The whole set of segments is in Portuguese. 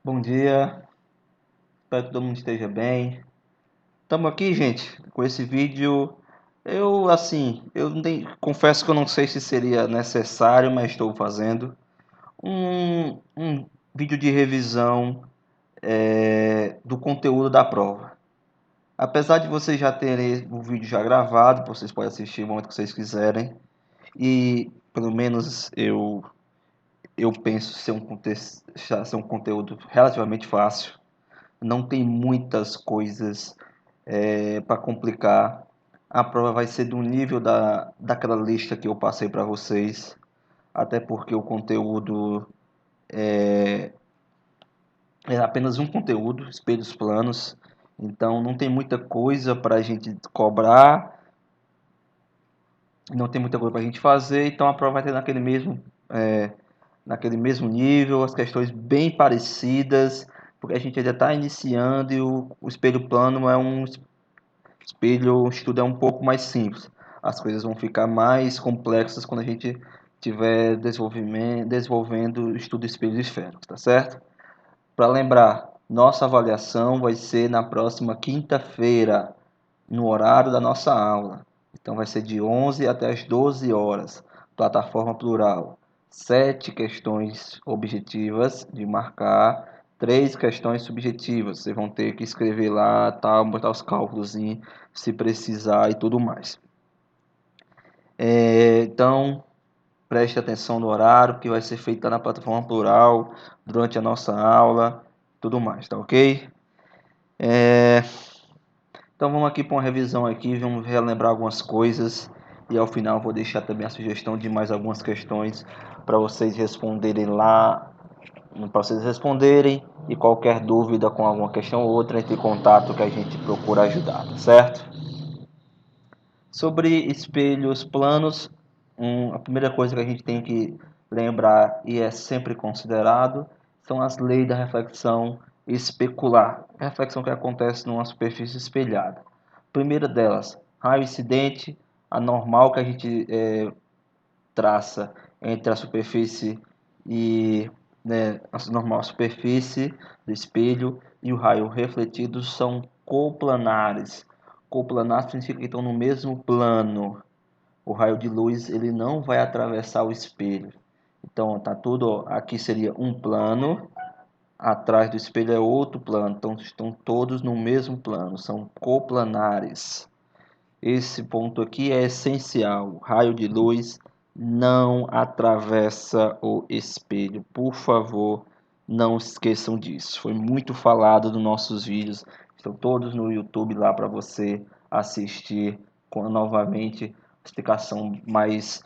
Bom dia, espero que todo mundo esteja bem. Estamos aqui, gente, com esse vídeo. Confesso que eu não sei se seria necessário, mas estou fazendo um vídeo de revisão do conteúdo da prova. Apesar de vocês já terem o vídeo já gravado, vocês podem assistir o momento que vocês quiserem. E pelo menos eu penso ser um conteúdo relativamente fácil. Não tem muitas coisas para complicar. A prova vai ser do nível daquela lista que eu passei para vocês, até porque o conteúdo é apenas um conteúdo, espelhos planos, então não tem muita coisa para a gente cobrar, não tem muita coisa para a gente fazer, então a prova vai ter naquele mesmo nível, as questões bem parecidas, porque a gente ainda está iniciando e o espelho plano é um espelho, o estudo é um pouco mais simples. As coisas vão ficar mais complexas quando a gente estiver desenvolvendo o estudo de espelhos esféricos, tá certo? Para lembrar, nossa avaliação vai ser na próxima quinta-feira, no horário da nossa aula. Então vai ser de 11 até as 12 horas. Plataforma plural. 7 questões objetivas de marcar, 3 questões subjetivas. Vocês vão ter que escrever lá, tal, botar os cálculos se precisar e tudo mais. Então, preste atenção no horário que vai ser feito na plataforma plural durante a nossa aula, tudo mais, tá ok? Então vamos aqui para uma revisão aqui, vamos relembrar algumas coisas e ao final vou deixar também a sugestão de mais algumas questões para vocês responderem lá, para vocês responderem e qualquer dúvida com alguma questão ou outra entre em contato que a gente procura ajudar, tá certo? Sobre espelhos planos, a primeira coisa que a gente tem que lembrar e é sempre considerado são as leis da reflexão especular, a reflexão que acontece numa superfície espelhada. Primeira delas, raio incidente, a normal que a gente traça entre a superfície e a normal superfície do espelho e o raio refletido são coplanares. Coplanar significa que estão no mesmo plano. O raio de luz ele não vai atravessar o espelho. Então tá tudo aqui seria um plano, atrás do espelho é outro plano. Então estão todos no mesmo plano, são coplanares. Esse ponto aqui é essencial. O raio de luz não atravessa o espelho. Por favor, não esqueçam disso. Foi muito falado nos nossos vídeos. Estão todos no YouTube lá para você assistir novamente. Explicação mais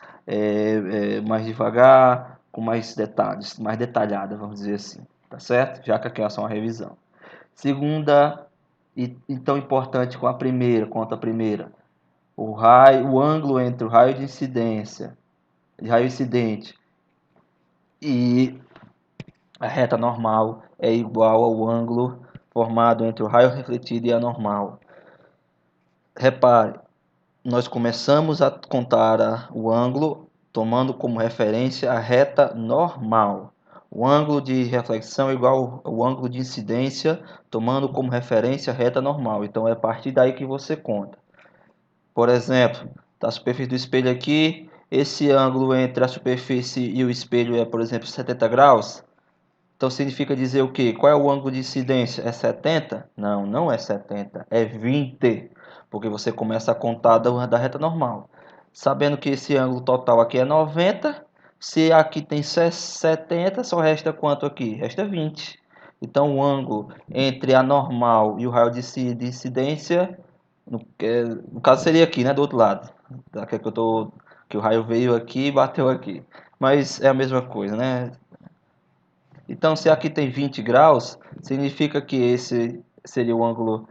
devagar, com mais detalhes, mais detalhada, vamos dizer assim. Tá certo? Já que aqui é só uma revisão. Segunda, e tão importante quanto a primeira o ângulo entre o raio de incidência, raio incidente e a reta normal é igual ao ângulo formado entre o raio refletido e a normal. Repare, nós começamos a contar o ângulo tomando como referência a reta normal. O ângulo de reflexão é igual ao ângulo de incidência, tomando como referência a reta normal. Então é a partir daí que você conta. Por exemplo, a superfície do espelho aqui, esse ângulo entre a superfície e o espelho é, por exemplo, 70 graus. Então significa dizer o quê? Qual é o ângulo de incidência? É 70? Não, não é 70, é 20, porque você começa a contar da reta normal. Sabendo que esse ângulo total aqui é 90, se aqui tem 70, só resta quanto aqui? Resta 20. Então o ângulo entre a normal e o raio de incidência no caso seria aqui, né, do outro lado. Que o raio veio aqui e bateu aqui. Mas é a mesma coisa, né? Então, se aqui tem 20 graus, significa que esse seria o ângulo,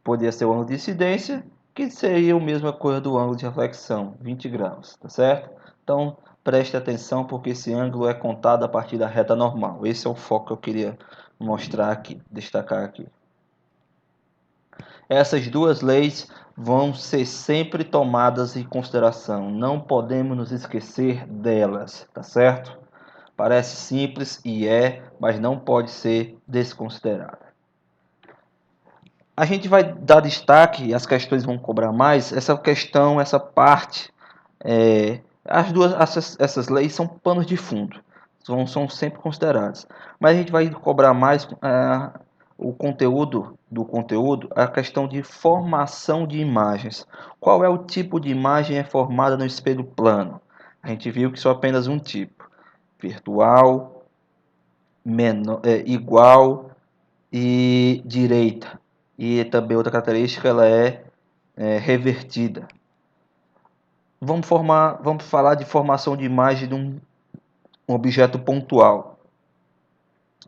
poderia ser o ângulo de incidência, que seria a mesma coisa do ângulo de reflexão, 20 graus, tá certo? Então, preste atenção porque esse ângulo é contado a partir da reta normal. Esse é o foco que eu queria mostrar aqui, destacar aqui. Essas duas leis vão ser sempre tomadas em consideração. Não podemos nos esquecer delas, tá certo? Parece simples e mas não pode ser desconsiderada. A gente vai dar destaque, as questões vão cobrar mais, essa questão, essa parte, essas leis são panos de fundo, são sempre consideradas. Mas a gente vai cobrar mais o conteúdo do conteúdo, a questão de formação de imagens. Qual é o tipo de imagem é formada no espelho plano? A gente viu que só apenas um tipo, virtual, igual e direita. E também outra característica, ela revertida. Vamos falar de formação de imagem de um objeto pontual.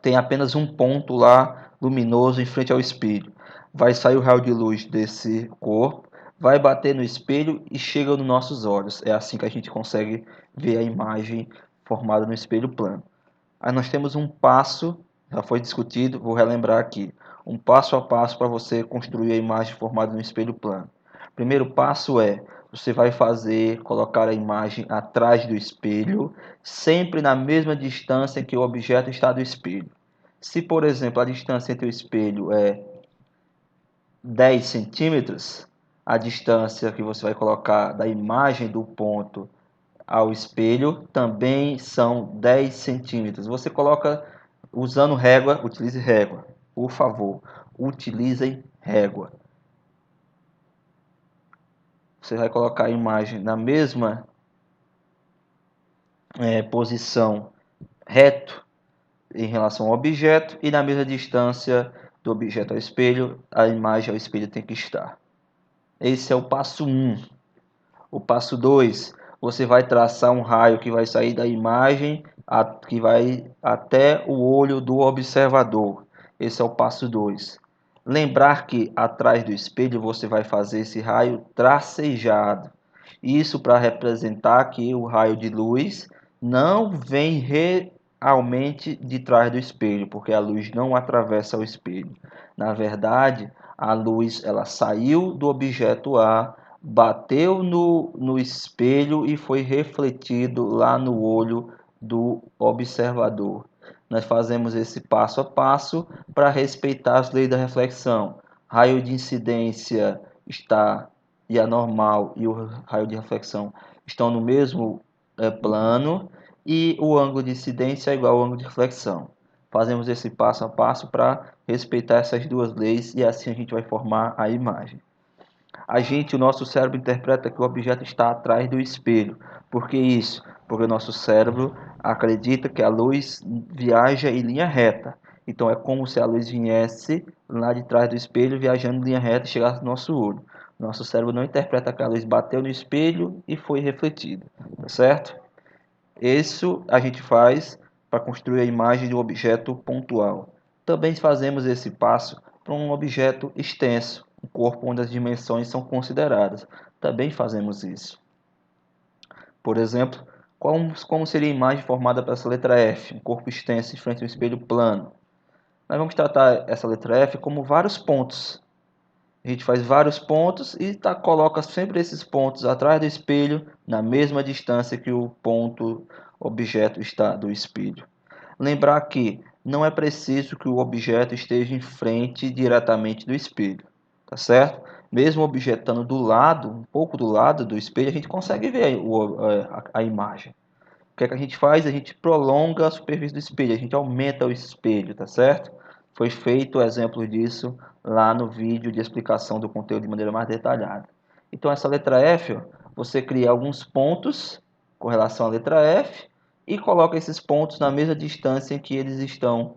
Tem apenas um ponto lá luminoso em frente ao espelho. Vai sair o raio de luz desse corpo, vai bater no espelho e chega nos nossos olhos. É assim que a gente consegue ver a imagem formada no espelho plano. Aí nós temos um passo, já foi discutido, vou relembrar aqui. Um passo a passo para você construir a imagem formada no espelho plano. Primeiro passo você vai colocar a imagem atrás do espelho, sempre na mesma distância que o objeto está do espelho. Se, por exemplo, a distância entre o espelho é 10 centímetros, a distância que você vai colocar da imagem do ponto ao espelho também são 10 centímetros. Você coloca usando régua, utilize régua, por favor, utilizem régua. Você vai colocar a imagem na mesma posição reto em relação ao objeto e na mesma distância do objeto ao espelho, a imagem ao espelho tem que estar. Esse é o passo 1. O passo 2, você vai traçar um raio que vai sair da imagem que vai até o olho do observador. Esse é o passo 2. Lembrar que atrás do espelho você vai fazer esse raio tracejado. Isso para representar que o raio de luz não vem realmente de trás do espelho, porque a luz não atravessa o espelho. Na verdade, a luz ela saiu do objeto A, bateu no espelho e foi refletido lá no olho do observador. Nós fazemos esse passo a passo para respeitar as leis da reflexão. Raio de incidência está e a normal e o raio de reflexão estão no mesmo plano e o ângulo de incidência é igual ao ângulo de reflexão. Fazemos esse passo a passo para respeitar essas duas leis e assim a gente vai formar a imagem. O nosso cérebro interpreta que o objeto está atrás do espelho. Por que isso? Porque o nosso cérebro acredita que a luz viaja em linha reta. Então é como se a luz viesse lá de trás do espelho, viajando em linha reta e chegasse no nosso olho. Nosso cérebro não interpreta que a luz bateu no espelho e foi refletida, tá certo? Isso a gente faz para construir a imagem de um objeto pontual. Também fazemos esse passo para um objeto extenso, um corpo onde as dimensões são consideradas. Também fazemos isso. Por exemplo, como seria a imagem formada para essa letra F, um corpo extenso em frente a um espelho plano? Nós vamos tratar essa letra F como vários pontos. A gente faz vários pontos e coloca sempre esses pontos atrás do espelho, na mesma distância que o ponto objeto está do espelho. Lembrar que não é preciso que o objeto esteja em frente diretamente do espelho, tá certo? Mesmo o objeto estando do lado, um pouco do lado do espelho, a gente consegue ver a imagem. O que é que a gente faz? A gente prolonga a superfície do espelho, a gente aumenta o espelho, tá certo? Foi feito o exemplo disso lá no vídeo de explicação do conteúdo de maneira mais detalhada. Então, essa letra F, ó, você cria alguns pontos com relação à letra F e coloca esses pontos na mesma distância em que eles estão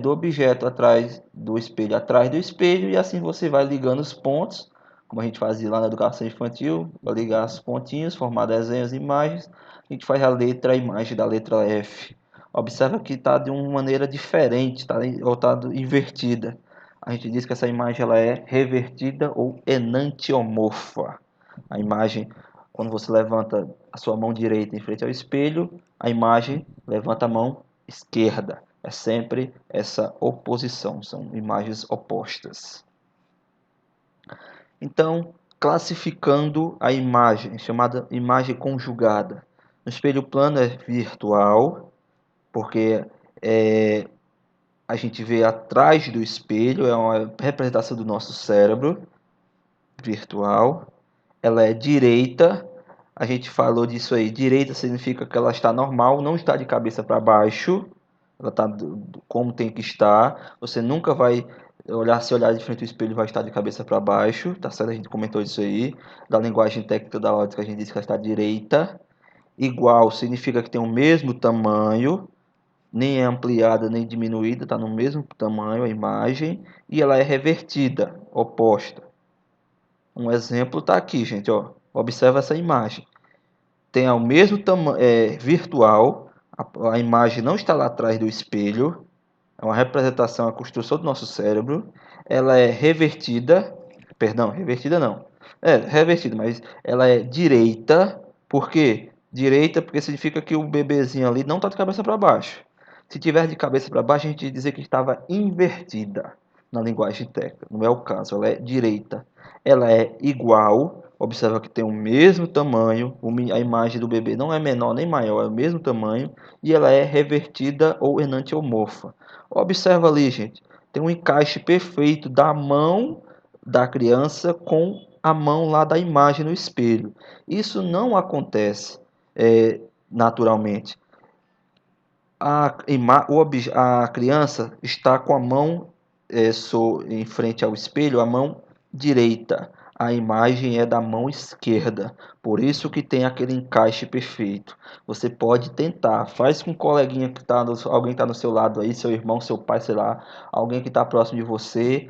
do objeto atrás do espelho, e assim você vai ligando os pontos, como a gente fazia lá na educação infantil, para ligar os pontinhos, formar desenhos, imagens. A gente faz a imagem da letra F. Observa que está de uma maneira diferente, tá invertida. A gente diz que essa imagem ela é revertida ou enantiomorfa. A imagem, quando você levanta a sua mão direita em frente ao espelho, a imagem levanta a mão esquerda. É sempre essa oposição, são imagens opostas. Então, classificando a imagem, chamada imagem conjugada. No espelho plano é virtual, porque a gente vê atrás do espelho, é uma representação do nosso cérebro virtual. Ela é direita, a gente falou disso aí. Direita significa que ela está normal, não está de cabeça para baixo. Ela está como tem que estar. Você nunca vai se olhar de frente ao espelho, vai estar de cabeça para baixo, tá certo? A gente comentou isso aí. Da linguagem técnica da ótica, a gente disse que ela está direita. Igual significa que tem o mesmo tamanho, nem é ampliada nem diminuída, está no mesmo tamanho a imagem. E ela é revertida, oposta. Um exemplo está aqui, gente, ó. Observa essa imagem. Tem o mesmo tamanho virtual, a imagem não está lá atrás do espelho, é uma representação, a construção do nosso cérebro. Ela é revertida, perdão, revertida não. É, revertida, mas ela é direita. Por quê? Direita porque significa que o bebezinho ali não está de cabeça para baixo. Se tiver de cabeça para baixo, a gente dizer que estava invertida na linguagem técnica. Não é o caso, ela é direita. Ela é igual, observa que tem o mesmo tamanho, a imagem do bebê não é menor nem maior, é o mesmo tamanho, e ela é revertida ou enantiomorfa. Observa ali, gente, tem um encaixe perfeito da mão da criança com a mão lá da imagem no espelho. Isso não acontece naturalmente. A criança está com a mão em frente ao espelho, a mão direita. A imagem é da mão esquerda. Por isso que tem aquele encaixe perfeito. Você pode tentar. Faz com um coleguinha que está alguém que está no seu lado aí, seu irmão, seu pai, sei lá, alguém que está próximo de você.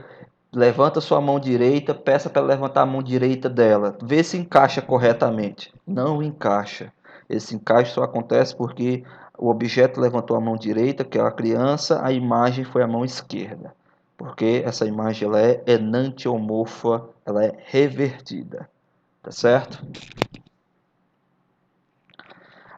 Levanta sua mão direita, peça para ela levantar a mão direita dela. Vê se encaixa corretamente. Não encaixa. Esse encaixe só acontece porque o objeto levantou a mão direita, que é a criança, a imagem foi a mão esquerda. Porque essa imagem ela é enantiomorfa, ela é revertida. Tá certo?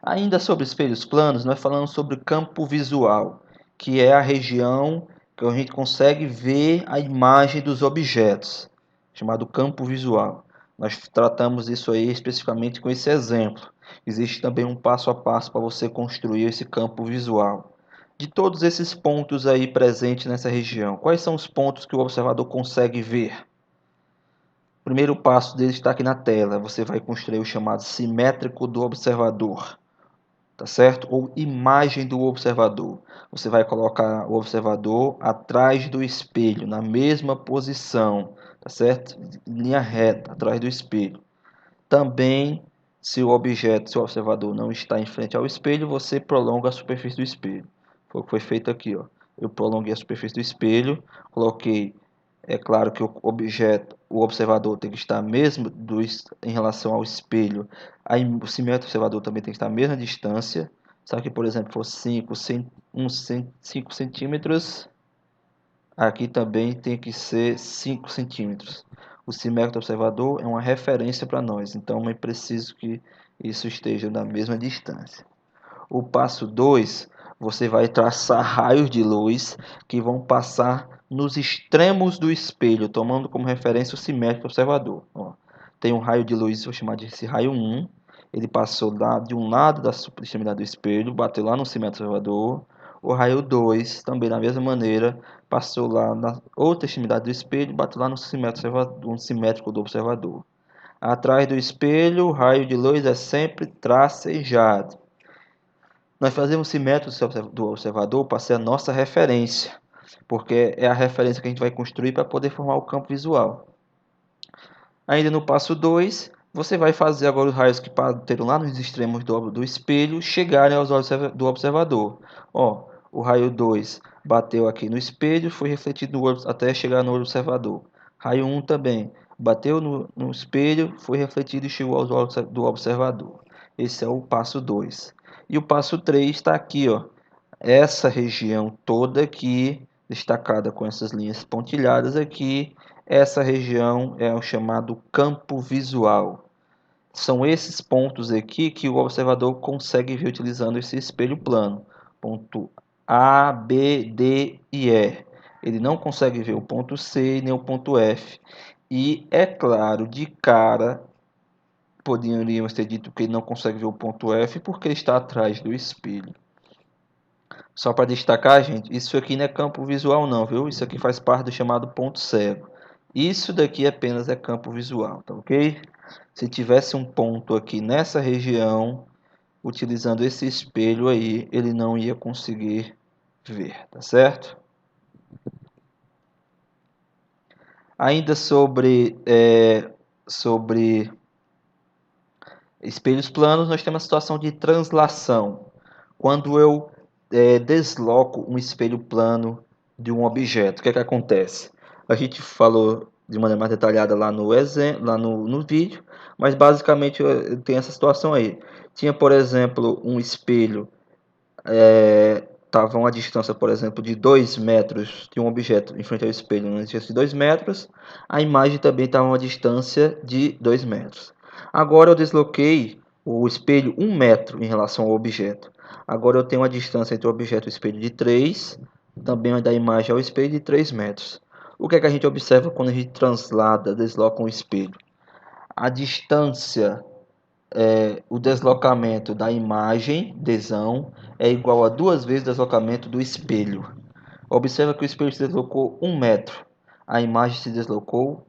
Ainda sobre espelhos planos, nós falamos sobre campo visual, que é a região que a gente consegue ver a imagem dos objetos, chamado campo visual. Nós tratamos isso aí especificamente com esse exemplo. Existe também um passo a passo para você construir esse campo visual. De todos esses pontos aí presentes nessa região, quais são os pontos que o observador consegue ver? O primeiro passo dele está aqui na tela. Você vai construir o chamado simétrico do observador, tá certo? Ou imagem do observador. Você vai colocar o observador atrás do espelho, na mesma posição, tá certo? Linha reta, atrás do espelho. Também, se o objeto, se o observador não está em frente ao espelho, você prolonga a superfície do espelho. Foi o que foi feito aqui, ó. Eu prolonguei a superfície do espelho, coloquei, é claro que o objeto, o observador tem que estar mesmo em relação ao espelho. Aí, o simétrico observador também tem que estar à mesma distância. Só que, por exemplo, for 5 centímetros, aqui também tem que ser 5 centímetros. O simétrico observador é uma referência para nós, então é preciso que isso esteja na mesma distância. O passo 2, você vai traçar raios de luz que vão passar nos extremos do espelho, tomando como referência o simétrico observador. Ó, tem um raio de luz, vou chamar de esse raio 1. Ele passou de um lado da extremidade do espelho, bateu lá no simétrico observador. O raio 2, também da mesma maneira, passou lá na outra extremidade do espelho, bateu lá no simétrico do observador. Atrás do espelho, o raio de luz é sempre tracejado. Nós fazemos simétrico do observador para ser a nossa referência, porque é a referência que a gente vai construir para poder formar o campo visual. Ainda no passo 2, você vai fazer agora os raios que bateram lá nos extremos do espelho chegarem aos olhos do observador. Ó, o raio 2 bateu aqui no espelho, foi refletido no olho até chegar no olho do observador. Raio 1 também bateu no espelho, foi refletido e chegou aos olhos do observador. Esse é o passo 2. E o passo 3 está aqui, ó. Essa região toda aqui, destacada com essas linhas pontilhadas aqui, essa região é o chamado campo visual. São esses pontos aqui que o observador consegue ver utilizando esse espelho plano. Ponto A, B, D e E. Ele não consegue ver o ponto C nem o ponto F. E é claro, de cara, poderíamos ter dito que ele não consegue ver o ponto F porque ele está atrás do espelho. Só para destacar, gente, isso aqui não é campo visual não, viu? Isso aqui faz parte do chamado ponto cego. Isso daqui apenas é campo visual, tá ok? Se tivesse um ponto aqui nessa região, utilizando esse espelho aí, ele não ia conseguir ver, tá certo? Ainda sobre espelhos planos, nós temos a situação de translação. Quando eu desloco um espelho plano de um objeto, o que é que acontece? A gente falou de maneira mais detalhada lá no exemplo, lá no vídeo, mas basicamente tem essa situação aí. Tinha, por exemplo, um espelho, estava a uma distância, por exemplo, de 2 metros de um objeto em frente ao espelho, uma distância de 2 metros, a imagem também estava a uma distância de 2 metros. Agora eu desloquei o espelho 1 metro em relação ao objeto. Agora eu tenho uma distância entre o objeto e o espelho de 3, também da imagem ao espelho de 3 metros. O que é que a gente observa quando a gente translada, desloca um espelho? A distância, o deslocamento da imagem, desão, é igual a 2 vezes o deslocamento do espelho. Observa que o espelho se deslocou 1 metro, a imagem se deslocou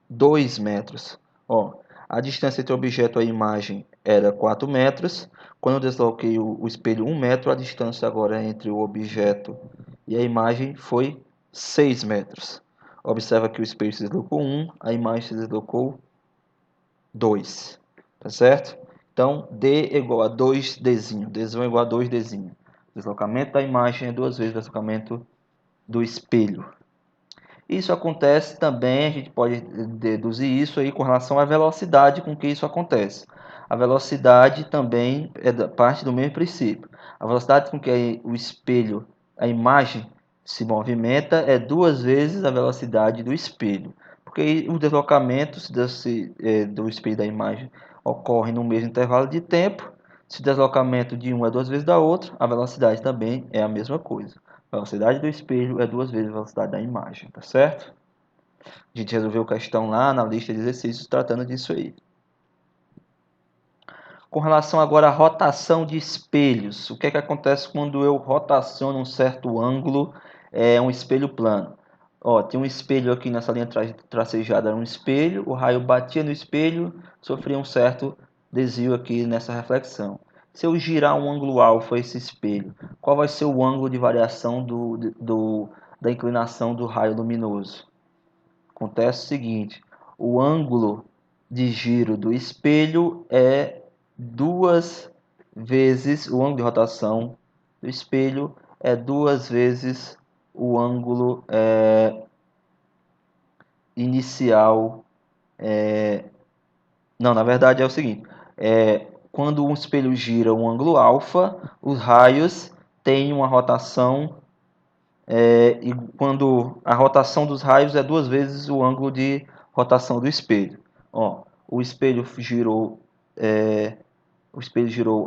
2 metros. Ó, a distância entre o objeto e a imagem era 4 metros. Quando eu desloquei o espelho 1 metro, a distância agora entre o objeto e a imagem foi 6 metros. Observa que o espelho se deslocou 1, a imagem se deslocou 2. Tá certo? Então, D é igual a 2Dzinho. Dzão é igual a 2Dzinho. Deslocamento da imagem é 2 vezes o deslocamento do espelho. Isso acontece também, a gente pode deduzir isso aí com relação à velocidade com que isso acontece. A velocidade também é parte do mesmo princípio. A velocidade com que o espelho, a imagem, se movimenta é 2 vezes a velocidade do espelho. Porque o deslocamento do espelho da imagem ocorre no mesmo intervalo de tempo. Se o deslocamento de um é 2 vezes da outra, a velocidade também é a mesma coisa. A velocidade do espelho é 2 vezes a velocidade da imagem, tá certo? A gente resolveu a questão lá na lista de exercícios tratando disso aí. Com relação agora à rotação de espelhos, o que é que acontece quando eu rotaciono um certo ângulo, um espelho plano? Ó, tem um espelho aqui nessa linha tracejada, era um espelho, o raio batia no espelho, sofria um certo desvio aqui nessa reflexão. Se eu girar um ângulo alfa esse espelho, qual vai ser o ângulo de variação da inclinação do raio luminoso? Acontece o seguinte, o ângulo de giro do espelho é 2 vezes, o ângulo de rotação do espelho é 2 vezes o ângulo inicial. Não, na verdade é o seguinte, quando um espelho gira um ângulo alfa, os raios têm uma rotação, e quando a rotação dos raios é 2 vezes o ângulo de rotação do espelho. Ó, o espelho girou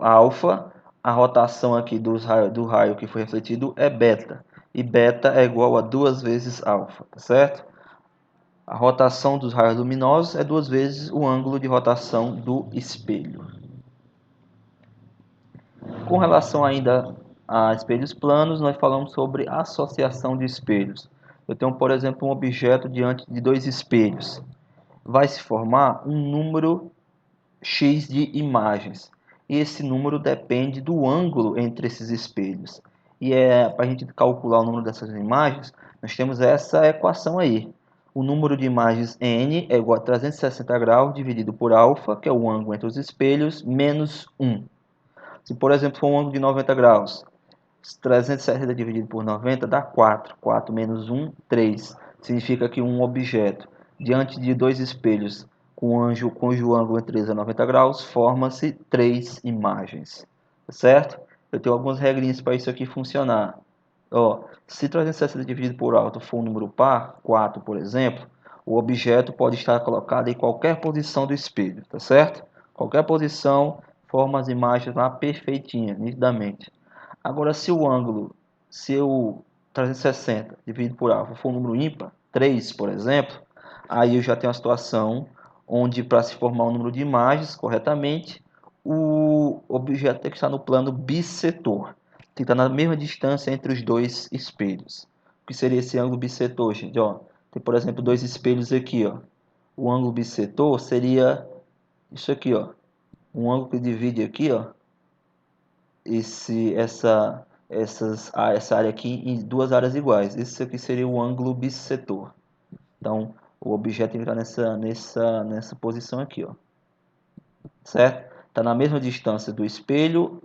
alfa, a rotação aqui do raio que foi refletido é beta, e beta é igual a 2 vezes alfa, tá certo? A rotação dos raios luminosos é 2 vezes o ângulo de rotação do espelho. Com relação ainda a espelhos planos, nós falamos sobre associação de espelhos. Eu tenho, por exemplo, um objeto diante de 2 espelhos. Vai se formar um número X de imagens. E esse número depende do ângulo entre esses espelhos. E para a gente calcular o número dessas imagens, nós temos essa equação aí. O número de imagens n é igual a 360 graus dividido por alfa, que é o ângulo entre os espelhos, menos 1. Se, por exemplo, for um ângulo de 90 graus, 360 dividido por 90 dá 4. 4 menos 1, 3. Significa que um objeto diante de 2 espelhos cujo ângulo entre eles é 90 graus, forma-se 3 imagens. Certo? Eu tenho algumas regrinhas para isso aqui funcionar. Ó, se 360 dividido por alto for um número par, 4 por exemplo, o objeto pode estar colocado em qualquer posição do espelho, tá certo? Qualquer posição forma as imagens lá perfeitinha, nitidamente. Agora, se o 360 dividido por alfa for um número ímpar, 3, por exemplo, aí eu já tenho uma situação onde, para se formar um número de imagens corretamente, o objeto tem que estar no plano bissetor. que estar na mesma distância entre os dois espelhos. O que seria esse ângulo bissetor, gente? Ó, tem, por exemplo, dois espelhos aqui, ó. O ângulo bissetor seria isso aqui, ó. Um ângulo que divide aqui, ó, essa área aqui em duas áreas iguais. Esse aqui seria o ângulo bissetor. Então, o objeto está nessa posição aqui, ó. Certo? Está na mesma distância do espelho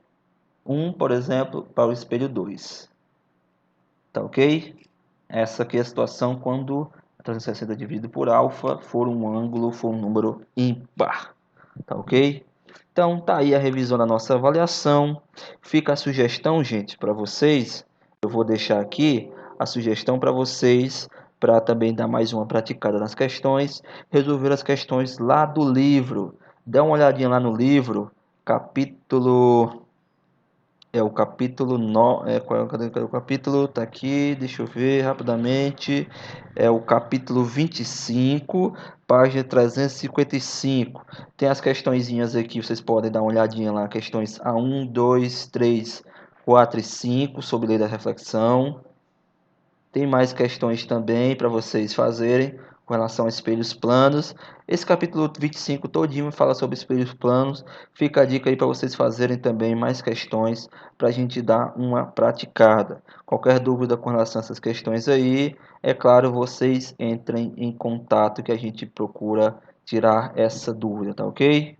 1, por exemplo, para o espelho 2. Tá ok? Essa aqui é a situação quando a 360 dividido por alfa for um ângulo, for um número ímpar. Tá ok? Então, tá aí a revisão da nossa avaliação. Fica a sugestão, gente, para vocês. Eu vou deixar aqui a sugestão para vocês, para também dar mais uma praticada nas questões, resolver as questões lá do livro. Dá uma olhadinha lá no livro, capítulo... o capítulo 9, cadê o capítulo? Tá aqui, deixa eu ver rapidamente. É o capítulo 25, página 355. Tem as questõezinhas aqui, vocês podem dar uma olhadinha lá, questões A1, 2, 3, 4 e 5, sobre lei da reflexão. Tem mais questões também para vocês fazerem com relação a espelhos planos. Esse capítulo 25 todinho fala sobre espelhos planos. Fica a dica aí para vocês fazerem também mais questões para a gente dar uma praticada. Qualquer dúvida com relação a essas questões aí, é claro, vocês entrem em contato que a gente procura tirar essa dúvida, tá ok?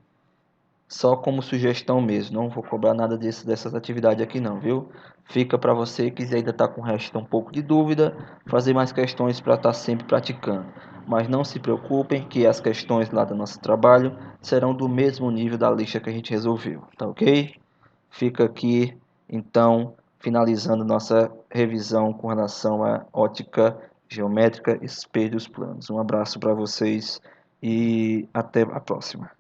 Só como sugestão mesmo, não vou cobrar nada dessas atividades aqui não, viu? Fica para você que ainda está com o resto um pouco de dúvida, fazer mais questões para estar sempre praticando. Mas não se preocupem que as questões lá do nosso trabalho serão do mesmo nível da lista que a gente resolveu, tá ok? Fica aqui, então, finalizando nossa revisão com relação à ótica geométrica, espelhos planos. Um abraço para vocês e até a próxima.